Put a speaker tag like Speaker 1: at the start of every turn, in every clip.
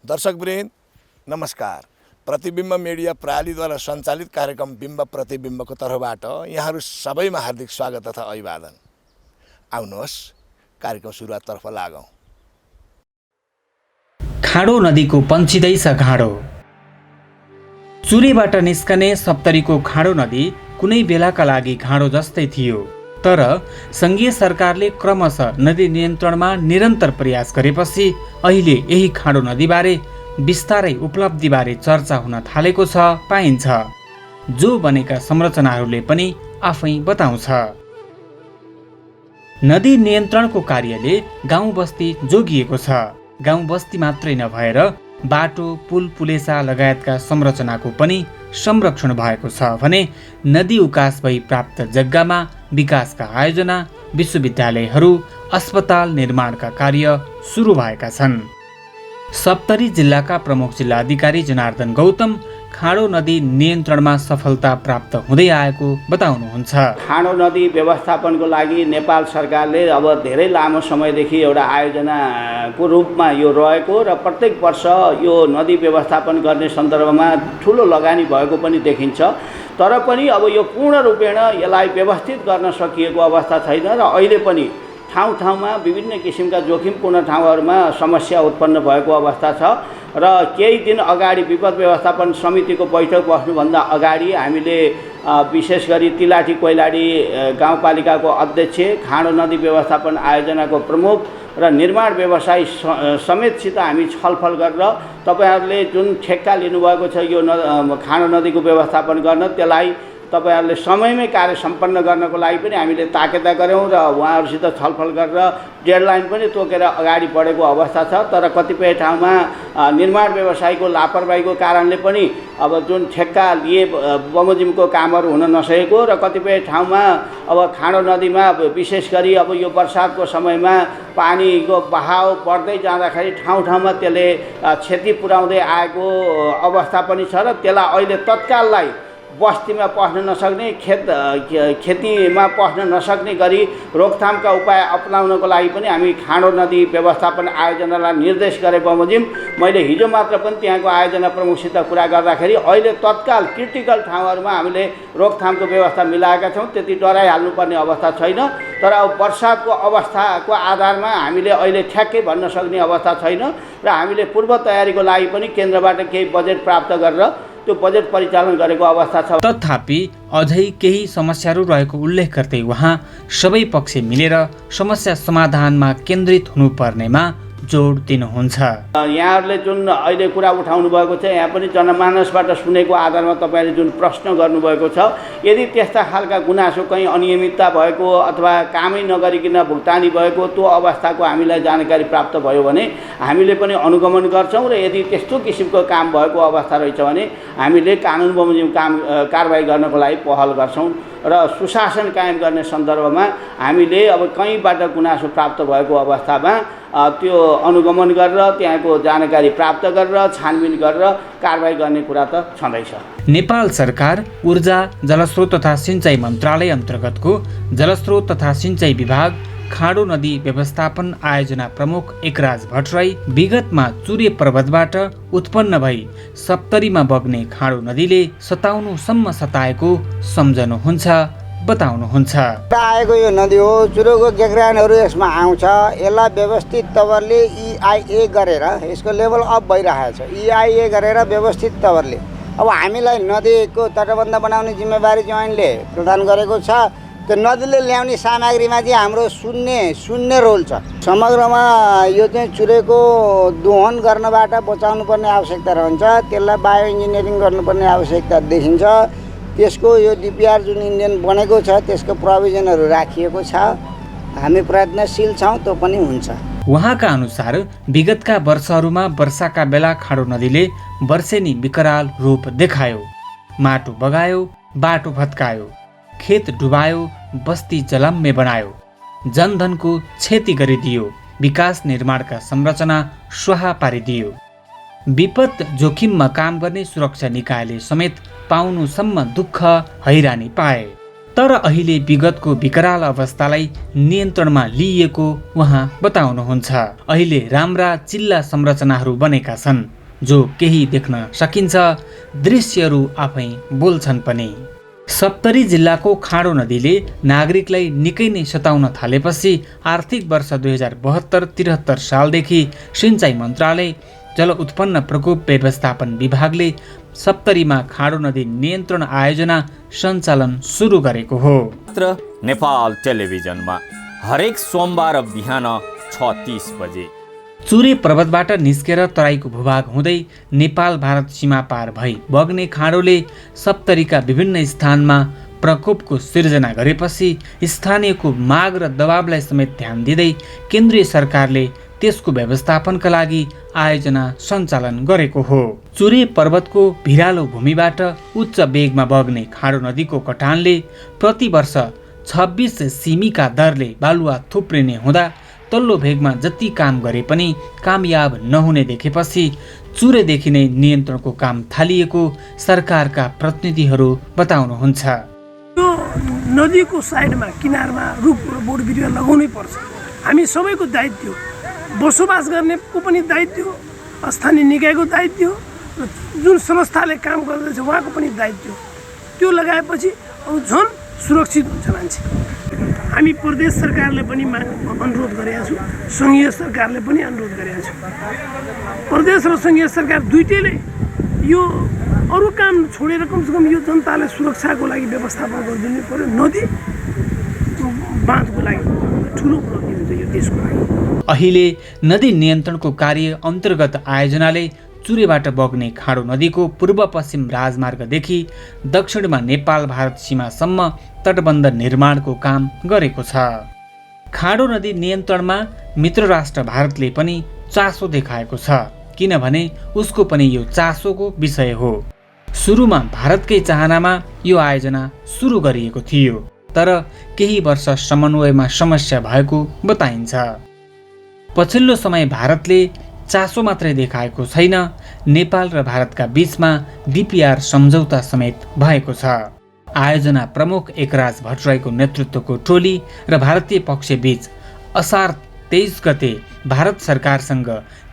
Speaker 1: दर्शकवृन्द नमस्कार। प्रतिबिम्ब मिडिया प्रणालीद्वारा सञ्चालित कार्यक्रम बिम्ब प्रतिबिम्बको तर्फबाट यहाँहरू सबैमा हार्दिक स्वागत तथा अभिवादन। आउनुहोस् कार्यक्रम सुरुवाततर्फ लागौँ।
Speaker 2: खाडो नदीको पन्छिँदैछ घाँडो। चुरेबाट निस्कने सप्तरीको खाडो नदी कुनै बेलाका लागि घाँडो जस्तै थियो, तर सङ्घीय सरकारले क्रमशः नदी नियन्त्रणमा निरन्तर प्रयास गरेपछि अहिले यही खाडो नदीबारे बिस्तारै उपलब्धिबारे चर्चा हुन थालेको छ पाइन्छ, जो बनेका संरचनाहरूले पनि आफै बताउँछ। नदी नियन्त्रणको कार्यले गाउँ बस्ती जोगिएको छ। गाउँ बस्ती मात्रै नभएर बाटो, पुल, पुलेसा लगायतका संरचनाको पनि संरक्षण भएको छ भने नदी उकास भई प्राप्त जग्गामा विकासका आयोजना, विश्वविद्यालयहरू, अस्पताल निर्माणका कार्य सुरु भएका छन्। सप्तरी जिल्लाका प्रमुख जिल्ला अधिकारी जनार्दन गौतम खाडो नदी नियन्त्रणमा सफलता प्राप्त हुँदै आएको बताउनुहुन्छ।
Speaker 3: खाडो नदी व्यवस्थापनको लागि नेपाल सरकारले अब धेरै लामो समयदेखि एउटा आयोजनाको रूपमा यो रहेको र प्रत्येक वर्ष यो नदी व्यवस्थापन गर्ने सन्दर्भमा ठुलो लगानी भएको पनि देखिन्छ। तर पनि अब यो पूर्ण रूपेण यसलाई व्यवस्थित गर्न सकिएको अवस्था छैन र अहिले पनि ठाउँ ठाउँमा विभिन्न किसिमका जोखिमपूर्ण ठाउँहरूमा समस्या उत्पन्न भएको अवस्था छ र केही दिन अगाडि विपद व्यवस्थापन समितिको बैठक बस्नुभन्दा अगाडि हामीले विशेष गरी तिलाठी कोइलाडी गाउँपालिकाको अध्यक्ष, खाडो नदी व्यवस्थापन आयोजनाको प्रमुख र निर्माण व्यवसायी समेतसित हामी छलफल गरेर तपाईहरूले जुन ठेक्का लिनुभएको छ यो खाडो नदीको व्यवस्थापन गर्न, त्यसलाई तपाईहरूले समयमै कार्य सम्पन्न गर्नको लागि पनि हामीले ताकेता गऱ्यौँ र उहाँहरूसित छलफल गरेर डेडलाइन पनि तोकेर अगाडि बढेको अवस्था छ। तर कतिपय ठाउँमा निर्माण व्यवसायीको लापरवाहीको कारणले पनि अब जुन ठेक्का लिए बमोजिमको कामहरू हुन नसकेको र कतिपय ठाउँमा अब खाडो नदीमा विशेष गरी अब यो बर्सातको समयमा पानीको बहाव बढ्दै जाँदाखेरि ठाउँ ठाउँमा त्यसले क्षति पुर्याउँदै आएको अवस्था पनि छ र त्यसलाई अहिले तत्काललाई बस्तीमा पस्न नसक्ने, खेतीमा पस्न नसक्ने गरी रोकथामका उपाय अपनाउनको लागि पनि हामी खाडो नदी व्यवस्थापन आयोजनालाई निर्देश गरे बमोजिम। मैले हिजो मात्र पनि त्यहाँको आयोजना प्रमुखसित कुरा गर्दाखेरि अहिले तत्काल क्रिटिकल ठाउँहरूमा हामीले रोकथामको व्यवस्था मिलाएका छौँ। त्यति डराइहाल्नुपर्ने अवस्था छैन। तर अब वर्षाको अवस्थाको आधारमा हामीले अहिले ठ्याक्कै भन्न सक्ने अवस्था छैन र हामीले पूर्व तयारीको लागि पनि केन्द्रबाट केही बजेट प्राप्त गरेर त्यो बजेट परिचालन गरेको अवस्था छ।
Speaker 2: तथापि अझै केही समस्याहरू रहेको उल्लेख गर्दै उहाँ सबै पक्ष मिलेर समस्या समाधानमा केन्द्रित हुनुपर्नेमा जोड दिनुहुन्छ।
Speaker 3: यहाँहरूले जुन अहिले कुरा उठाउनु भएको छ, यहाँ पनि जनमानसबाट सुनेको आधारमा तपाईँले जुन प्रश्न गर्नुभएको छ, यदि त्यस्ता खालका गुनासो कहीँ अनियमितता भएको अथवा कामै नगरिकन भुक्तानी भएको त्यो अवस्थाको हामीलाई जानकारी प्राप्त भयो भने हामीले पनि अनुगमन गर्छौँ र यदि त्यस्तो किसिमको काम भएको अवस्था रहेछ भने हामीले कानुन बमोजिम कारबाही गर्नको लागि पहल गर्छौँ र सुशासन कायम गर्ने सन्दर्भमा हामीले अब कहीँबाट गुनासो प्राप्त भएको अवस्थामा त्यो अनुगमन गरेर त्यहाँको जानकारी प्राप्त गरेर छानबिन गरेर कारबाही गर्ने कुरा त छँदैछ।
Speaker 2: नेपाल सरकार ऊर्जा, जलस्रोत तथा सिंचाई मन्त्रालय अन्तर्गतको जलस्रोत तथा सिंचाई विभाग खाडो नदी व्यवस्थापन आयोजना प्रमुख एकराज भट्टराई विगतमा चुरे पर्वतबाट उत्पन्न भई सप्तरीमा बग्ने खाडो नदीले सताउनुसम्म सताएको सम्झनुहुन्छ, बताउनुहुन्छ।
Speaker 4: आएको यो नदी हो, चुरेको गेग्रानहरू यसमा आउँछ। यसलाई व्यवस्थित तवरले EIA गरेर यसको लेभल अप भइरहेको छ। EIA गरेर व्यवस्थित तवरले अब हामीलाई नदीको तटबन्ध बनाउने जिम्मेवारी चाहिँ ऐनले प्रदान गरेको छ। त्यो नदीले ल्याउने सामग्रीमा चाहिँ हाम्रो शून्य रोल छ। समग्रमा यो चाहिँ चुरेको दोहन गर्नबाट बचाउनु पर्ने आवश्यकता रहन्छ। त्यसलाई बायो इन्जिनियरिङ गर्नुपर्ने आवश्यकता देखिन्छ। त्यसको यो DPR जुन इन्डियन बनेको छ त्यसको प्रोभिजनहरू राखिएको छ। हामी प्रयत्नशील छौँ, त्यो पनि हुन्छ।
Speaker 2: उहाँका अनुसार विगतका वर्षहरूमा वर्षाका बेला खाडो नदीले वर्षेनी विकराल रूप देखायो। माटो बगायो, बाटो भत्कायो, खेत डुबायो, बस्ती जलम्मे बनायो, जनधनको क्षति गरिदियो, विकास निर्माणका संरचना स्वाहा पारिदियो। विपद जोखिममा काम गर्ने सुरक्षा निकायले समेत पाउनुसम्म दुःख हैरानी पाए। तर अहिले विगतको विकराल अवस्थालाई नियन्त्रणमा लिइएको उहाँ बताउनुहुन्छ। अहिले राम्रा चिल्ला संरचनाहरू बनेका छन्। जो केही देख्न सकिन्छ, दृश्यहरू आफै बोल्छन् पनि। सप्तरी जिल्लाको खाडो नदीले नागरिकलाई निकै नै सताउन थालेपछि आर्थिक वर्ष 2072-73 सालदेखि सिँचाइ मन्त्रालय, जल उत्पन्न प्रकोप व्यवस्थापन विभागले सप्तरीमा खाडो नदी नियन्त्रण आयोजना सञ्चालन सुरु गरेको हो।
Speaker 5: नेपाल टेलिभिजनमा हरेक सोमबार बिहान 6:30 बजे
Speaker 2: चुरे पर्वतबाट निस्केर तराईको भूभाग हुँदै नेपाल भारत सीमा पार भई बग्ने खाडोले सप्तरीका विभिन्न स्थानमा प्रकोपको सिर्जना गरेपछि स्थानीयको माग र दबावलाई समेत ध्यान दिँदै केन्द्रीय सरकारले त्यसको व्यवस्थापनका लागि आयोजना सञ्चालन गरेको हो। चुरे पर्वतको भिरालो भूमिबाट उच्च वेगमा बग्ने खाडो नदीको कटानले प्रति वर्ष 26 सिमीका दरले बालुवा थुप्रिने हुँदा तल्लो भेगमा जति काम गरे पनि कामयाब नहुने देखेपछि चुरेदेखि नै नियन्त्रणको काम थालिएको सरकारका प्रतिनिधिहरू बताउनुहुन्छ।
Speaker 6: यो नदीको साइडमा किनारमा रुख र बोट बिरुवा लगाउनै पर्छ। हामी सबैको दायित्व, बसोबास गर्नेको पनि दायित्व, स्थानीय निकायको दायित्व र जुन संस्थाले काम गर्दैछ उहाँको पनि दायित्व। त्यो लगाएपछि झन् सुरक्षित हुन्छ मान्छे। हामी प्रदेश सरकारले पनि अनुरोध गरेका छौँ, सङ्घीय सरकारले पनि अनुरोध गरेका छौँ। प्रदेश र सङ्घीय सरकार दुइटैले यो अरू काम छोडेर कमसेकम यो जनताले सुरक्षाको लागि व्यवस्थापन गरिदिनु पर्यो। नदी बाँधको लागि ठुलो उपलब्धि हुन्छ यो देशको लागि।
Speaker 2: अहिले नदी नियन्त्रणको कार्य अन्तर्गत आयोजनाले चुरेबाट बग्ने खाडो नदीको पूर्व पश्चिम राजमार्गदेखि दक्षिणमा नेपाल भारत सीमासम्म तटबन्ध निर्माणको काम गरेको छ। खाडो नदी नियन्त्रणमा मित्र राष्ट्र भारतले पनि चासो देखाएको छ, किनभने उसको पनि यो चासोको विषय हो। सुरुमा भारतकै चाहनामा यो आयोजना सुरु गरिएको थियो, तर केही वर्ष समन्वयमा समस्या भएको बताइन्छ। पछिल्लो समय भारतले चासो मात्रै देखाएको छैन, नेपाल र भारतका बीचमा DPR सम्झौता समेत भएको छ। आयोजना प्रमुख एकराज भट्टराईको नेतृत्वको टोली र भारतीय पक्षबीच असार 23 गते भारत सरकारसँग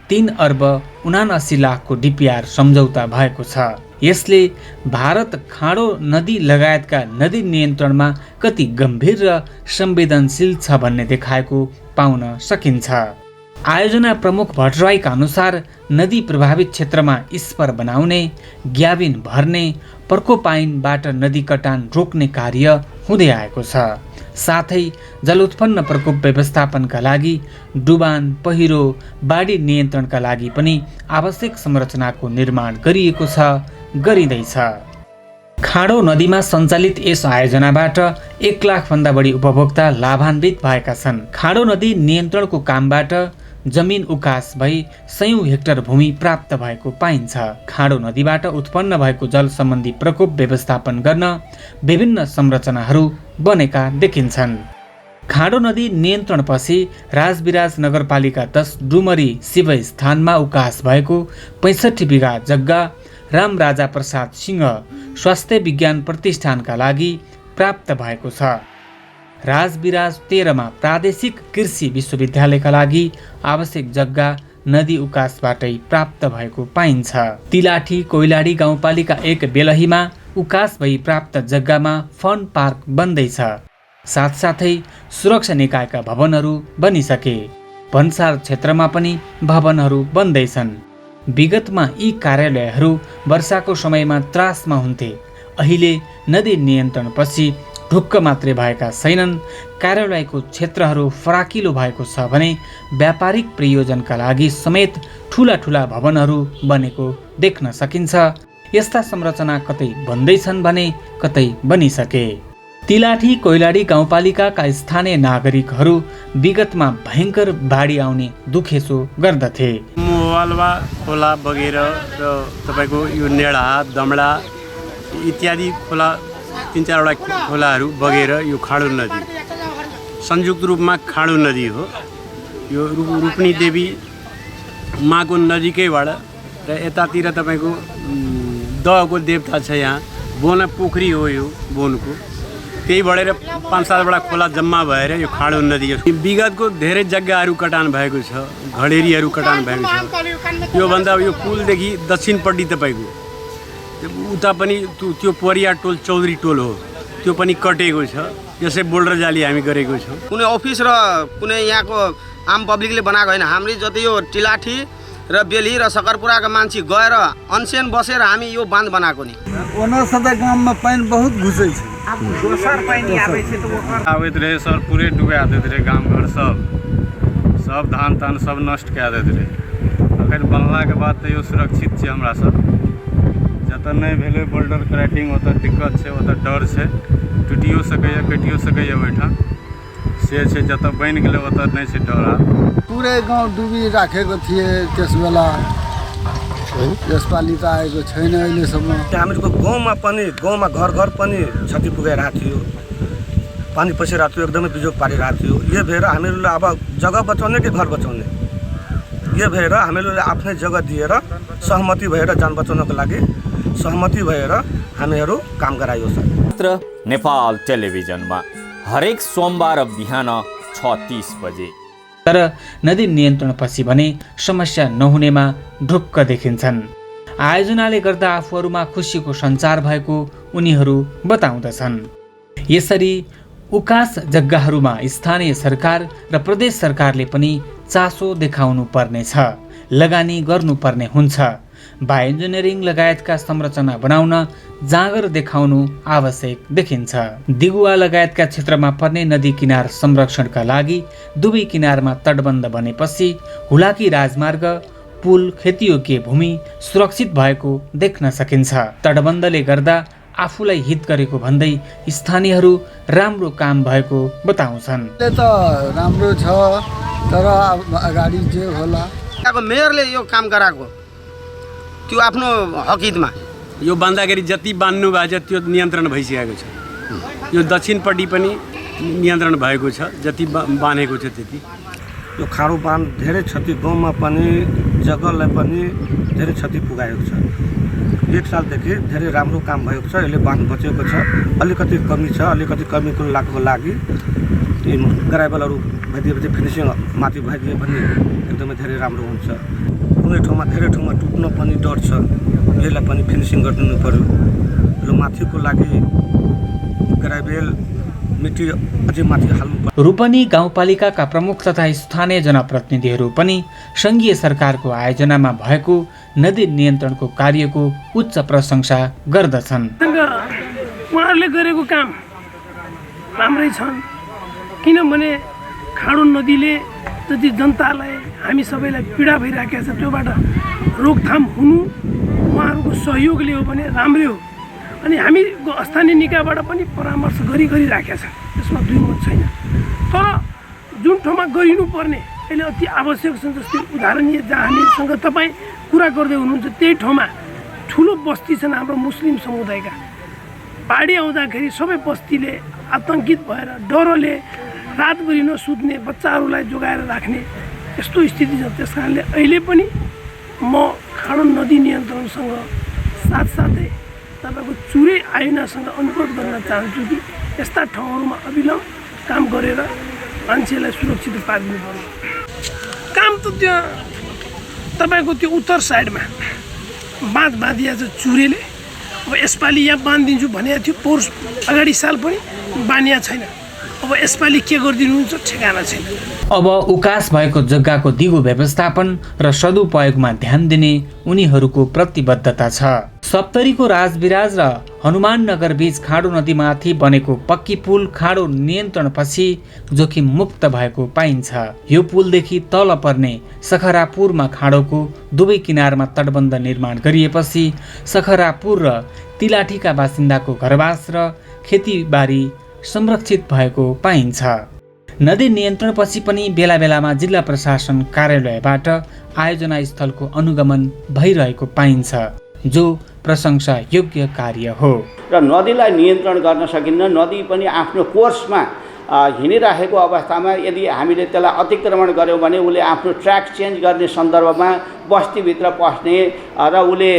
Speaker 2: 3,79,00,00,000 को DPR सम्झौता भएको छ। यसले भारत खाडो नदी लगायतका नदी नियन्त्रणमा कति गम्भीर र संवेदनशील छ भन्ने देखाएको पाउन सकिन्छ। आयोजना प्रमुख भट्टराईका अनुसार नदी प्रभावित क्षेत्रमा स्पर बनाउने, ग्याबिन भर्ने, पर्कोपाइनबाट नदी कटान रोक्ने कार्य हुँदै आएको छ। साथै जल उत्पन्न प्रकोप व्यवस्थापनका लागि डुबान, पहिरो, बाढी नियन्त्रणका लागि पनि आवश्यक संरचनाको निर्माण गरिएको छ, गरिँदैछ। खाडो नदीमा सञ्चालित यस आयोजनाबाट 1 लाख भन्दा बढी उपभोक्ता लाभान्वित भएका छन्। खाडो नदी नियन्त्रणको कामबाट जमिन उकास भई 100 हेक्टर भूमि प्राप्त भएको पाइन्छ। खाडो नदीबाट उत्पन्न भएको जल सम्बन्धी प्रकोप व्यवस्थापन गर्न विभिन्न संरचनाहरू बनेका देखिन्छन्। खाडो नदी नियन्त्रणपछि राजविराज नगरपालिका 10 डुमरी शिव स्थानमा उकास भएको 65 बिघा जग्गा रामराजा प्रसाद सिंह स्वास्थ्य विज्ञान प्रतिष्ठानका लागि प्राप्त भएको छ। राजविराज 13 मा प्रादेशिक कृषि विश्वविद्यालयका लागि आवश्यक जग्गा नदी उकासबाटै प्राप्त भएको पाइन्छ। तिलाठी कोइलाडी गाउँपालिका 1 बेलहीमा उकास भई प्राप्त जग्गामा फन पार्क बन्दैछ। साथसाथै सुरक्षा निकायका भवनहरू बनिसके। भन्सार क्षेत्रमा पनि भवनहरू बन्दैछन्। विगतमा यी कार्यालयहरू वर्षाको समयमा त्रासमा हुन्थे। अहिले नदी नियन्त्रणपछि ढुक्क मात्रै भएका छैनन्। कार्यालयको क्षेत्रहरू फराकिलो भएको छ भने व्यापारिक प्रयोजनका लागि समेत ठुला ठुला भवनहरू बनेको देख्न सकिन्छ। यस्ता संरचना कतै बन्दैछन् भने कतै बनिसके। तिलाठी कोइलाडी गाउँपालिकाका स्थानीय नागरिकहरू विगतमा भयङ्कर बाढी आउने दुखेसो गर्दथे।
Speaker 7: वालवा खोला बगेर र तपाईँको यो नेडा, दमडा इत्यादि खोला 3-4वटा खोलाहरू बगेर यो खाडो नदी संयुक्त रूपमा खाडो नदी हो। यो रूपनी देवी माको नजिकैबाट र यतातिर तपाईँको दहको देवता छ। यहाँ बोन पोखरी हो, यो बोनको त्यही बढेर 5-7 वटा खोला जम्मा भएर यो खाडो नदी हो। विगतको धेरै जग्गाहरू कटान भएको छ, घडेरीहरू कटान भएको छ। योभन्दा यो पुलदेखि दक्षिणपट्टि तपाईँको उता पनि त्यो परिया टोल चौधरी टोल हो, त्यो पनि कटेको छ। यसै बोल्डर जाली हामी गरेको छौँ।
Speaker 8: कुनै अफिस र कुनै यहाँको आम पब्लिकले बनाएको होइन, हामीले जति यो टिलाठी र बेली र सकरपुराका मान्छे गएर अनसेन बसेर हामी यो बाँध बनाएको नि।
Speaker 9: ओना गाममा पानी बहुत घुसै छ।
Speaker 10: आबैत रहे सर, पूरे डुबा दैत रहे गाम घर सब धान तान सब नष्ट कए दैत रहे। अखन बनलाके बाद तऽ यो सुरक्षित छै हमरा सब। जतऽ नहि भेलै बोल्डर क्रैटिंग ओतऽ दिक्कत छै, ओतऽ डर छै, टूटियो सकैए कटियो सकैए ओहिठाम से छै। जतऽ बनि गेलै ओतऽ नहि छै डर। आब
Speaker 9: पुरै गाउँ डुबी राखेको थिए त्यस बेला, यसपालि त आएको छैन अहिलेसम्म।
Speaker 11: हामीहरूको गाउँमा घर घर पनि क्षति पुगाइरहेको थियो, पानी पसिरहेको थियो, एकदमै बिजोग पारिरहेको थियो। यो भएर हामीहरूले अब जग्गा बचाउने कि घर बचाउने, यो भएर हामीहरूले आफ्नै जग्गा दिएर सहमति भएर जान बचाउनको लागि सहमति भएर हामीहरू काम गरायो सर।
Speaker 5: मात्र नेपाल टेलिभिजनमा हरेक सोमबार बिहान 6:30 बजे।
Speaker 2: तर नदी नियन्त्रणपछि भने समस्या नहुनेमा ढुक्क देखिन्छन्। आयोजनाले गर्दा आफूहरूमा खुसीको सञ्चार भएको उनीहरू बताउँदछन्। यसरी उकास जग्गाहरूमा स्थानीय सरकार र प्रदेश सरकारले पनि चासो देखाउनु पर्नेछ, लगानी गर्नुपर्ने हुन्छ। बायोइन्जिनियरिङ लगायतका संरचना बनाउन जाँगर देखाउनु आवश्यक देखिन्छ। दिगुवा लगायतका क्षेत्रमा पर्ने नदी किनार संरक्षणका लागि दुवै किनारमा तटबन्ध बनेपछि हुलाकी राजमार्ग, पुल, खेतीयोग्य भूमि सुरक्षित भएको देख्न सकिन्छ। तटबन्धले गर्दा आफूलाई हित गरेको भन्दै स्थानीयहरू राम्रो काम भएको बताउँछन्।
Speaker 9: त राम्रो छ, तर अगाडि जे होला।
Speaker 8: मेयरले यो काम गराएको त्यो आफ्नो हकितमा
Speaker 7: यो बाँध्दाखेरि जति बान्नु भएको छ त्यो नियन्त्रण भइसकेको छ। यो दक्षिणपट्टि पनि नियन्त्रण भएको छ, जति बाँधेको छ त्यति।
Speaker 11: यो खाडो बाँध धेरै क्षति गाउँमा पनि जग्गालाई पनि धेरै क्षति पुगाएको छ। 1 सालदेखि धेरै राम्रो काम भएको छ। यसले बाँध बचेको छ। अलिकति कमी छ, अलिकति कमीको लागि ग्राभलहरू भइदिएपछि फिनिसिङ माथि भइदिए भने एकदमै धेरै राम्रो हुन्छ। कुनै ठाउँमा धेरै ठाउँमा टुट्न पनि डर छ, यसलाई पनि फिनिसिङ गरिदिनु पर्यो। र माथिको लागि ग्राभेल मिट्टी अझै माथि हाल्नु पर्यो।
Speaker 2: रूपनी गाउँपालिकाका प्रमुख तथा स्थानीय जनप्रतिनिधिहरू पनि सङ्घीय सरकारको आयोजनामा भएको नदी नियन्त्रणको कार्यको उच्च प्रशंसा गर्दछन्।
Speaker 6: उहाँहरूले गरेको काम राम्रै छन्, किनभने खाडो नदीले जति जनतालाई हामी सबैलाई पीडा भइरहेको छ त्योबाट रोकथाम हुनु उहाँहरूको सहयोगले हो भने राम्रै हो। अनि हामी स्थानीय निकायबाट पनि परामर्श गरिराखेका छौँ, त्यसमा दुई मत छैन। तर जुन ठाउँमा गरिनुपर्ने अहिले अति आवश्यक छ, जस्तै उदाहरणीय जहाँ हामीसँग तपाईँ कुरा गर्दै हुनुहुन्छ त्यही ठाउँमा ठुलो बस्ती छन् हाम्रो मुस्लिम समुदायका। बाढी आउँदाखेरि सबै बस्तीले आतङ्कित भएर डरले रातभरि नसुत्ने, बच्चाहरूलाई जोगाएर राख्ने यस्तो स्थिति छ। त्यस कारणले अहिले पनि म खाडो नदी नियन्त्रणसँग साथसाथै तपाईँको चुरे आयोजनासँग अनुरोध गर्न चाहन्छु कि यस्ता ठाउँहरूमा अविलम्ब काम गरेर मान्छेलाई सुरक्षित पारिदिनु पर्यो। काम त त्यो तपाईँको त्यो उत्तर साइडमा बाँध बाँधिया छ चुरेले। अब यसपालि यहाँ बाँधिदिन्छु भनेको थियो, पोहोर अगाडि साल पनि बाँधिया छैन। अब यसपालि के गरिदिनुहुन्छ ठेगाना छैन।
Speaker 2: अब उकास भएको जग्गाको दिगो व्यवस्थापन र सदुपयोगमा ध्यान दिने उनीहरूको प्रतिबद्धता छ। सप्तरीको राजविराज र हनुमान नगर बीच खाडो नदीमाथि बनेको पक्की पुल खाडो नियन्त्रणपछि जोखिम मुक्त भएको पाइन्छ। यो पुलदेखि तल पर्ने सखरापुरमा खाडोको दुवै किनारमा तटबन्ध निर्माण गरिएपछि सखरापुर र तिलाठीका बासिन्दाको घरबास र खेतीबारी संरक्षित भएको पाइन्छ। नदी नियन्त्रणपछि पनि बेला बेलामा जिल्ला प्रशासन कार्यालयबाट आयोजना स्थलको अनुगमन भइरहेको पाइन्छ, जो प्रशंसा योग्य कार्य हो।
Speaker 3: र नदीलाई नियन्त्रण गर्न सकिन्न। नदी पनि आफ्नो कोर्समा हिँडिराखेको अवस्थामा यदि हामीले त्यसलाई अतिक्रमण गऱ्यौँ भने उसले आफ्नो ट्र्याक चेन्ज गर्ने सन्दर्भमा बस्तीभित्र पस्ने र उसले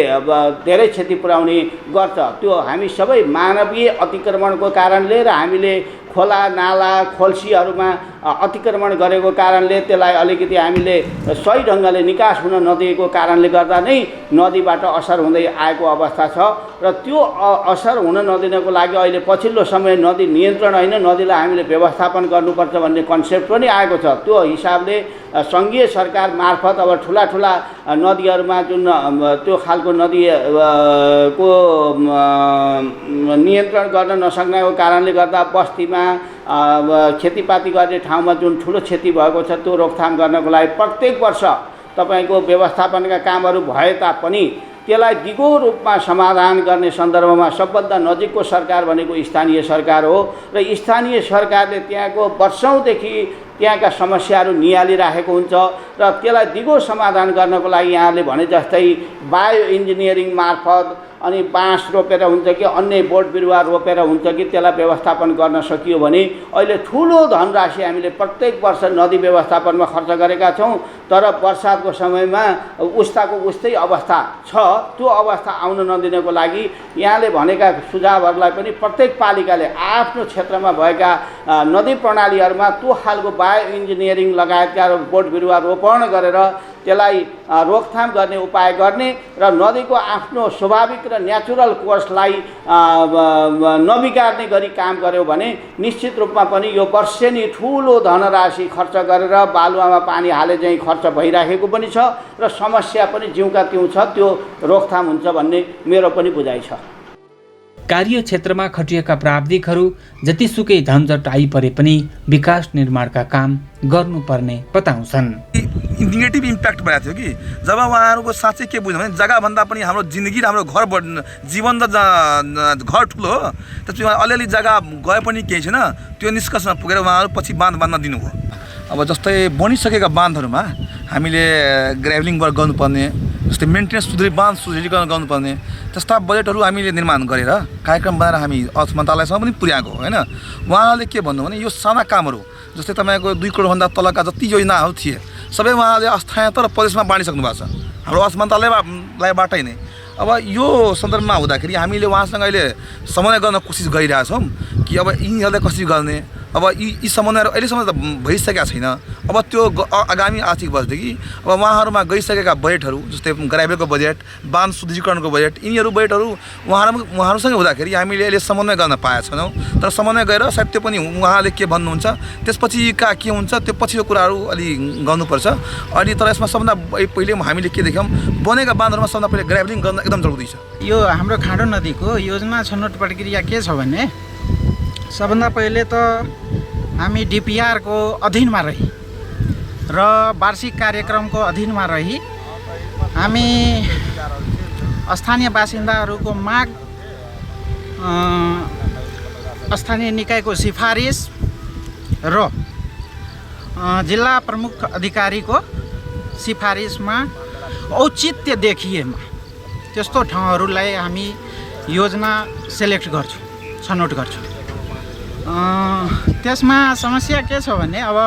Speaker 3: धेरै क्षति पुर्याउने गर्छ। त्यो हामी सबै मानवीय अतिक्रमणको कारणले र हामीले खोला नाला खोल्सीहरूमा अतिक्रमण गरेको कारणले त्यसलाई अलिकति हामीले सही ढङ्गले निकास हुन नदिएको कारणले गर्दा नै नदीबाट असर हुँदै आएको अवस्था छ र त्यो असर हुन नदिनको लागि अहिले पछिल्लो समय नदी नियन्त्रण होइन नदीलाई हामीले व्यवस्थापन गर्नुपर्छ भन्ने कन्सेप्ट पनि आएको छ। त्यो हिसाबले सङ्घीय सरकार मार्फत अब ठुला ठुला नदीहरूमा जुन त्यो खालको नदी को नियन्त्रण गर्न नसक्नेको कारणले गर्दा बस्तीमा खेतीपाती गर्ने ठाउँमा जुन ठुलो क्षति भएको छ त्यो रोकथाम गर्नको लागि प्रत्येक वर्ष तपाईँको व्यवस्थापनका कामहरू भए तापनि त्यसलाई दिगो रूपमा समाधान गर्ने सन्दर्भमा सबभन्दा नजिकको सरकार भनेको स्थानीय सरकार हो र स्थानीय सरकारले त्यहाँको वर्षौँदेखि त्यहाँका समस्याहरू निहालिराखेको हुन्छ र त्यसलाई दिगो समाधान गर्नको लागि यहाँले भने जस्तै बायो इन्जिनियरिङ मार्फत अनि बाँस रोपेर हुन्छ कि अन्य बोट बिरुवा रोपेर हुन्छ कि त्यसलाई व्यवस्थापन गर्न सकियो भने अहिले ठुलो धनराशि हामीले प्रत्येक वर्ष नदी व्यवस्थापनमा खर्च गरेका छौँ तर बर्सातको समयमा उस्ताको उस्तै अवस्था छ। त्यो अवस्था आउन नदिनको लागि यहाँले भनेका सुझावहरूलाई पनि प्रत्येक पालिकाले आफ्नो क्षेत्रमा भएका नदी प्रणालीहरूमा त्यो खालको बायो इन्जिनियरिङ लगायतका बोट बिरुवा रोपण गरेर त्यसलाई रोकथाम गर्ने उपाय गर्ने र नदीको आफ्नो स्वाभाविक र नेचुरल कोर्सलाई नबिगार्ने गरी काम गर्यो भने निश्चित रूपमा पनि यो वर्षेनी ठुलो धनराशि खर्च गरेर बालुवामा पानी हाले चाहिँ खर्च भइराखेको पनि छ र समस्या पनि जिउका तिउँ छ त्यो रोकथाम हुन्छ भन्ने मेरो पनि बुझाइ छ।
Speaker 2: कार्यक्षेत्रमा खटिएका प्राविधिकहरू जतिसुकै झन्झट आइपरे पनि विकास निर्माणका काम गर्नुपर्ने बताउँछन्।
Speaker 12: नेगेटिभ इम्प्याक्ट भएको थियो कि जब उहाँहरूको साँच्चै के बुझ्नु भने जग्गाभन्दा पनि हाम्रो जिन्दगी र हाम्रो घर जीवन त घर ठुलो हो त्यसपछि अलिअलि जग्गा गए पनि केही छैन त्यो निष्कर्षमा पुगेर उहाँहरू पछि बाँध बाँध्न दिनुभयो। अब जस्तै बनिसकेका बाँधहरूमा हामीले ग्राभलिङ वर्क गर्नुपर्ने जस्तै मेन्टेनेन्स सुदृढीकरण गर्नुपर्ने त्यस्ता बजेटहरू हामीले निर्माण गरेर कार्यक्रम बनाएर हामी अर्थ मन्त्रालयसँग पनि पुर्याएको होइन। उहाँहरूले के भन्नु भने यो साना कामहरू जस्तै तपाईँको 2 करोडभन्दा तलका जति योजनाहरू थिए सबै उहाँले स्थानीय र प्रदेशमा बाँडिसक्नु भएको छ हाम्रो अर्थ मन्त्रालयबाटै नै। अब यो सन्दर्भमा हुँदाखेरि हामीले उहाँसँग अहिले समन्वय गर्न कोसिस गरिरहेछौँ कि अब यिनीहरूलाई कसरी गर्ने। अब यी समन्वयहरू अहिलेसम्म त भइसकेका छैन। अब त्यो आगामी आर्थिक वर्षदेखि अब उहाँहरूमा गइसकेका बजेटहरू जस्तै ग्राभेलको बजेट बाँध शुद्धिकरणको बजेट यिनीहरू बजेटहरू उहाँहरूसँग हुँदाखेरि हामीले अहिले समन्वय गर्न पाएका छैनौँ तर समन्वय गरेर सायद त्यो पनि उहाँले के भन्नुहुन्छ त्यसपछिका के हुन्छ त्यो पछिको कुराहरू अलि गर्नुपर्छ। अनि तर यसमा सबभन्दा पहिले हामीले के देख्यौँ बनेका बाँधहरूमा सबभन्दा पहिले ग्राभलिङ गर्न एकदम जरुरी छ।
Speaker 13: यो हाम्रो खाडो नदीको योजना छनौट प्रक्रिया के छ भने सबभन्दा पहिले त हामी डिपिआरको अधीनमा रही र वार्षिक कार्यक्रमको अधीनमा रही हामी स्थानीय बासिन्दाहरूको माग स्थानीय निकायको सिफारिस र जिल्ला प्रमुख अधिकारीको सिफारिसमा औचित्य देखिएमा त्यस्तो ठाउँहरूलाई हामी योजना सेलेक्ट गर्छौँ छनौट गर्छौँ। त्यसमा समस्या के छ भने अब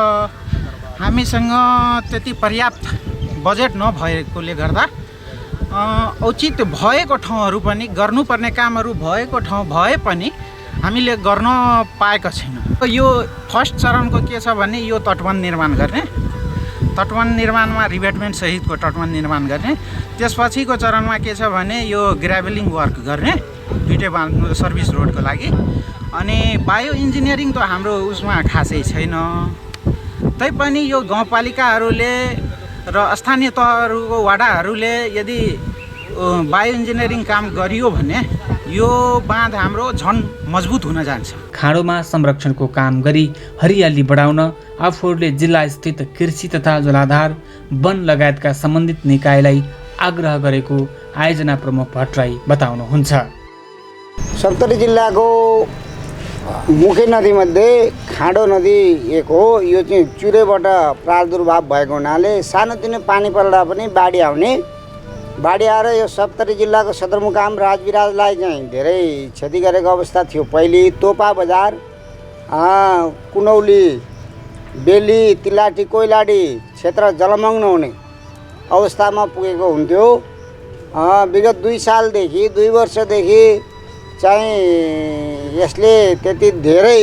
Speaker 13: हामीसँग त्यति पर्याप्त बजेट नभएकोले गर्दा औचित्य भएको ठाउँहरू पनि गर्नुपर्ने कामहरू भएको ठाउँ भए पनि हामीले गर्न पाएका छैनौँ। यो फर्स्ट चरणको के छ भने यो तटबन्ध निर्माण गर्ने तटबन्ध निर्माणमा रिभेटमेन्ट सहितको तटबन्ध निर्माण गर्ने त्यसपछिको चरणमा के छ भने यो ग्राभलिङ वर्क गर्ने दुईटै बाँध सर्भिस रोडको लागि अनि बायो इन्जिनियरिङ त हाम्रो उसमा खासै छैन तैपनि यो गाउँपालिकाहरूले र स्थानीय तहहरूको वडाहरूले यदि बायो इन्जिनियरिङ काम गरियो भने यो बाँध हाम्रो झन् मजबुत हुन जान्छ।
Speaker 2: खाडोमा संरक्षणको काम गरी हरियाली बढाउन आफूहरूले जिल्लास्थित कृषि तथा जलाधार वन लगायतका सम्बन्धित निकायलाई आग्रह गरेको आयोजना प्रमुख भट्टराई बताउनुहुन्छ।
Speaker 4: सप्तरी जिल्लाको मुख्य नदीमध्ये खाडो नदी एक हो। यो चाहिँ चुरेबाट प्रादुर्भाव भएको हुनाले सानोतिनो पानी पर्दा पनि बाढी आउने बाढी आएर यो सप्तरी जिल्लाको सदरमुकाम राजविराजलाई चाहिँ धेरै क्षति गरेको अवस्था थियो। पहिले तोपा बजार कुनौली, बेली, तिलाटी, कोइलाडी क्षेत्र जलमग्न हुने अवस्थामा पुगेको हुन्थ्यो। विगत 2 सालदेखि 2 वर्षदेखि चाहिँ यसले त्यति धेरै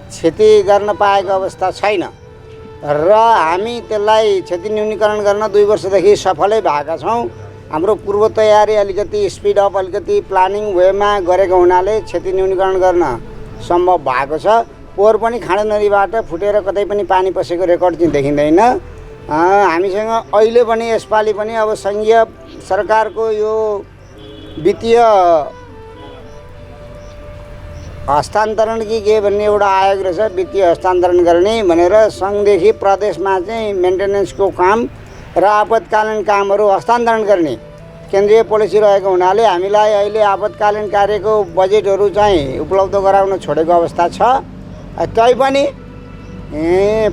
Speaker 4: क्षति गर्न पाएको अवस्था छैन र हामी त्यसलाई क्षति न्यूनीकरण गर्न 2 वर्षदेखि सफलै भएका छौँ। हाम्रो पूर्व तयारी अलिकति स्पिड अप, अलिकति प्लानिङ वेमा गरेको हुनाले क्षति न्यूनीकरण गर्न सम्भव भएको छ। पोहोर पनि खाँडो नदीबाट फुटेर कतै पनि पानी पसेको रेकर्ड चाहिँ देखिँदैन। हामीसँग अहिले पनि यसपालि पनि अब सङ्घीय सरकारको यो वित्तीय हस्तान्तरण कि के भन्ने एउटा आयोग रहेछ, वित्तीय हस्तान्तरण गर्ने भनेर सङ्घदेखि प्रदेशमा चाहिँ मेन्टेनेन्सको काम र आपतकालीन कामहरू हस्तान्तरण गर्ने केन्द्रीय पोलिसी रहेको हुनाले हामीलाई अहिले आपतकालीन कार्यको बजेटहरू चाहिँ उपलब्ध गराउन छोडेको अवस्था छ। तैपनि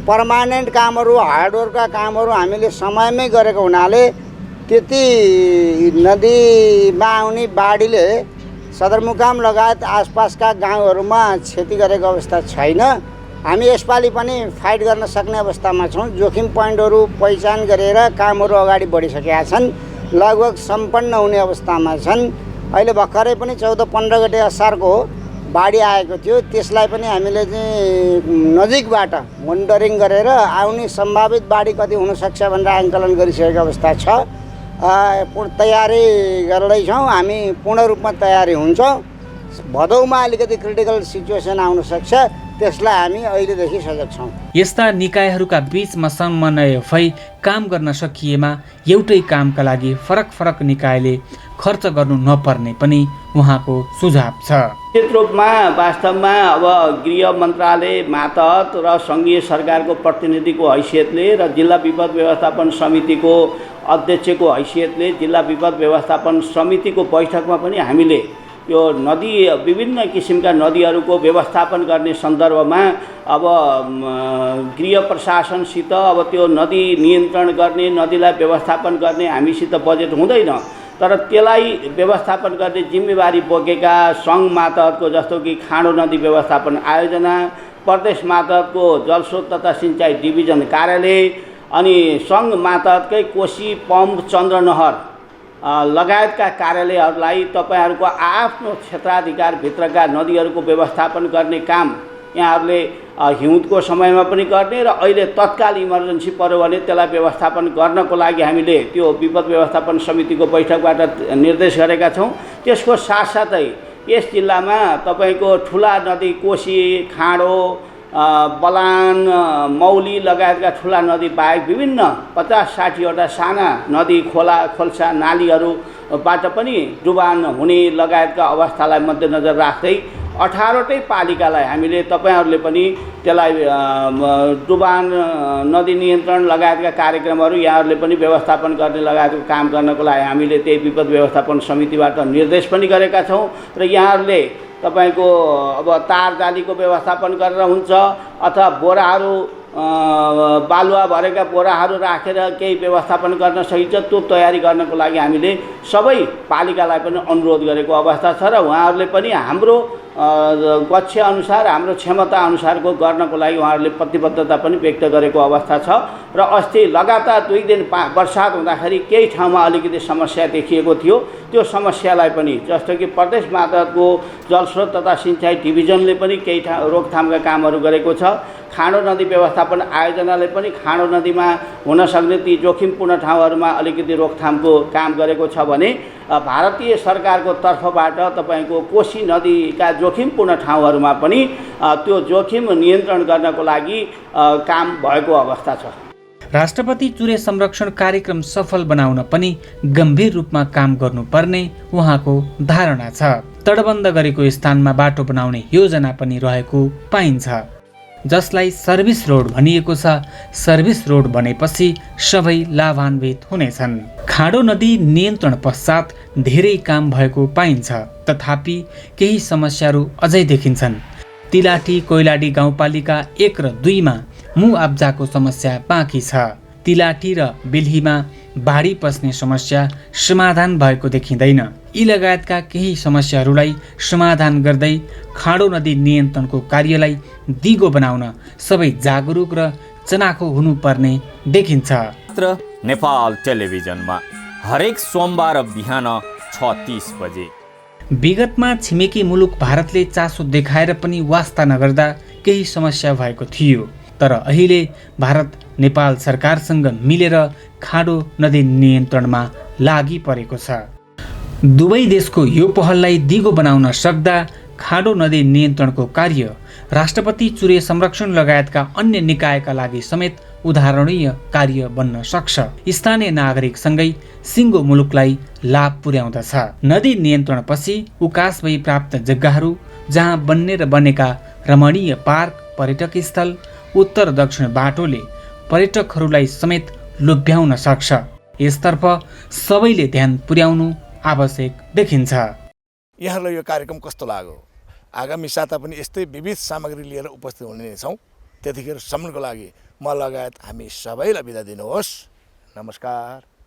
Speaker 4: पर्मानेन्ट कामहरू, हार्डवर्कका कामहरू हामीले समयमै गरेको हुनाले त्यति नदीमा आउने बाढीले सदरमुकाम लगायत आसपासका गाउँहरूमा क्षति गरेको अवस्था छैन। हामी यसपालि पनि फाइट गर्न सक्ने अवस्थामा छौँ। जोखिम पोइन्टहरू पहिचान गरेर कामहरू अगाडि बढिसकेका छन्, लगभग सम्पन्न हुने अवस्थामा छन्। अहिले भर्खरै पनि 14-15 गते असारको बाढी आएको थियो, त्यसलाई पनि हामीले चाहिँ नजिकबाट मोनिटरिङ गरेर आउने सम्भावित बाढी कति हुनसक्छ भनेर आकलन गरिसकेको अवस्था छ। तयारी गर्दैछौँ, हामी पूर्ण रूपमा तयारी हुन्छौँ। भदौमा अलिकति क्रिटिकल सिचुएसन आउन सक्छ, त्यसलाई हामी अहिलेदेखि सजग छौँ।
Speaker 2: यस्ता निकायहरूका बीचमा समन्वय भई काम गर्न सकिएमा एउटै कामका लागि फरक फरक निकायले खर्च गर्नु नपर्ने पनि उहाँको सुझाव छ।
Speaker 3: निश्चित रूपमा वास्तवमा अब गृह मन्त्रालय मातहत र सङ्घीय सरकारको प्रतिनिधिको हैसियतले र जिल्ला विपद व्यवस्थापन समितिको अध्यक्षको हैसियतले जिल्ला विपद व्यवस्थापन समितिको बैठकमा पनि हामीले यो नदी, विभिन्न किसिमका नदीहरूको व्यवस्थापन गर्ने सन्दर्भमा अब गृह प्रशासनसित अब त्यो नदी नियन्त्रण गर्ने, नदीलाई व्यवस्थापन गर्ने हामीसित बजेट हुँदैन, तर त्यसलाई व्यवस्थापन गर्ने जिम्मेवारी बोकेका सङ्घ मातहतको जस्तो कि खाँडो नदी व्यवस्थापन आयोजना, प्रदेश मातहतको जलस्रोत तथा सिँचाइ डिभिजन कार्यालय अनि सङ्घ मातहतकै कोशी पम्प चन्द्रनहर लगायतका कार्यालयहरूलाई तपाईँहरूको आफ्नो क्षेत्राधिकारभित्रका नदीहरूको व्यवस्थापन गर्ने काम यहाँहरूले हिउँदको समयमा पनि गर्ने र अहिले तत्काल इमर्जेन्सी पर्यो भने त्यसलाई व्यवस्थापन गर्नको लागि हामीले त्यो विपद व्यवस्थापन समितिको बैठकबाट निर्देश गरेका छौँ। त्यसको साथसाथै यस जिल्लामा तपाईँको ठुला नदी कोशी, खाँडो, बलान, मौली लगायतका ठुला नदी बाहेक विभिन्न 50-60वटा साना नदी, खोल्सा, नालीहरूबाट पनि डुबान हुने लगायतका अवस्थालाई मध्यनजर राख्दै 18वटै पालिकालाई हामीले तपाईँहरूले पनि त्यसलाई डुबान, नदी नियन्त्रण लगायतका कार्यक्रमहरू यहाँहरूले पनि व्यवस्थापन गर्ने लगायतको काम गर्नको लागि हामीले त्यही विपद व्यवस्थापन समितिबाट निर्देश पनि गरेका छौँ र यहाँहरूले तपाईँको अब तार जालीको व्यवस्थापन गरेर हुन्छ अथवा बोराहरू, बालुवा भरेका बोराहरू राखेर केही व्यवस्थापन गर्न सकिन्छ, त्यो तयारी गर्नको लागि हामीले सबै पालिकालाई पनि अनुरोध गरेको अवस्था छ र उहाँहरूले पनि हाम्रो गक्ष्य अनुसार, हाम्रो क्षमता अनुसारको गर्नको लागि उहाँहरूले प्रतिबद्धता पनि व्यक्त गरेको अवस्था छ र अस्ति लगातार 2 दिन बर्सात हुँदाखेरि केही ठाउँमा अलिकति समस्या देखिएको थियो। त्यो समस्यालाई पनि जस्तो कि प्रदेश मातहतको जलस्रोत तथा सिँचाइ डिभिजनले पनि केही रोकथामका कामहरू गरेको छ। खाँडो नदी व्यवस्थापन आयोजनाले पनि खाँडो नदीमा हुन सक्ने ती जोखिमपूर्ण ठाउँहरूमा अलिकति रोकथामको काम गरेको छ भने भारतीय सरकारको तर्फबाट तपाईँको कोशी नदीका जोखिमपूर्ण ठाउँहरूमा पनि त्यो जोखिम नियन्त्रण गर्नको लागि काम भएको अवस्था छ।
Speaker 2: राष्ट्रपति चुरे संरक्षण कार्यक्रम सफल बनाउन पनि गम्भीर रूपमा काम गर्नुपर्ने उहाँको धारणा छ। तटबन्ध गरेको स्थानमा बाटो बनाउने योजना पनि रहेको पाइन्छ, जसलाई सर्भिस रोड भनिएको छ। सर्भिस रोड बनेपछि सबै लाभान्वित हुनेछन्। खाँडो नदी नियन्त्रण पश्चात धेरै काम भएको पाइन्छ, तथापि केही समस्याहरू अझै देखिन्छन्। तिलाठी कोइलाडी गाउँपालिका 1 र 2 मा मुआब्जाको समस्या बाँकी छ। तिलाठी र बेल्हीमा बाढी पस्ने समस्या समाधान भएको देखिँदैन। यी लगायतका केही समस्याहरूलाई समाधान गर्दै खाडो नदी नियन्त्रणको कार्यलाई दिगो बनाउन सबै जागरुक र चनाखो हुनुपर्ने देखिन्छ।
Speaker 5: नेपाल टेलिभिजनमा हरेक सोमबार बिहान 6:30 बजे।
Speaker 2: विगतमा छिमेकी मुलुक भारतले चासो देखाएर पनि वास्ता नगर्दा केही समस्या भएको थियो, तर अहिले भारत नेपाल सरकारसँग मिलेर खाडो नदी नियन्त्रणमा लागि परेको छ। दुवै देशको यो पहललाई दिगो बनाउन सक्दा खाडो नदी नियन्त्रणको कार्य राष्ट्रपति चुरे संरक्षण लगायतका अन्य निकायका लागि समेत उदाहरणीय कार्य बन्न सक्छ। स्थानीय नागरिकसँगै सिङ्गो मुलुकलाई लाभ पुर्याउँदछ। नदी नियन्त्रणपछि उकास भई प्राप्त जग्गाहरू जहाँ बन्ने र बनेका रमणीय पार्क, पर्यटक स्थल, उत्तर दक्षिण बाटोले पर्यटकहरूलाई समेत लोभ्याउन सक्छ। यसतर्फ सबैले ध्यान पुर्याउनु आवश्यक देखिन्छ।
Speaker 1: यहाँलाई यो कार्यक्रम कस्तो लाग्यो? आगामी साता पनि यस्तै विविध सामग्री लिएर उपस्थित हुने छौँ। त्यतिखेर सम्मको लागि म लगायत हामी सबैलाई बिदा दिनुहोस्। नमस्कार।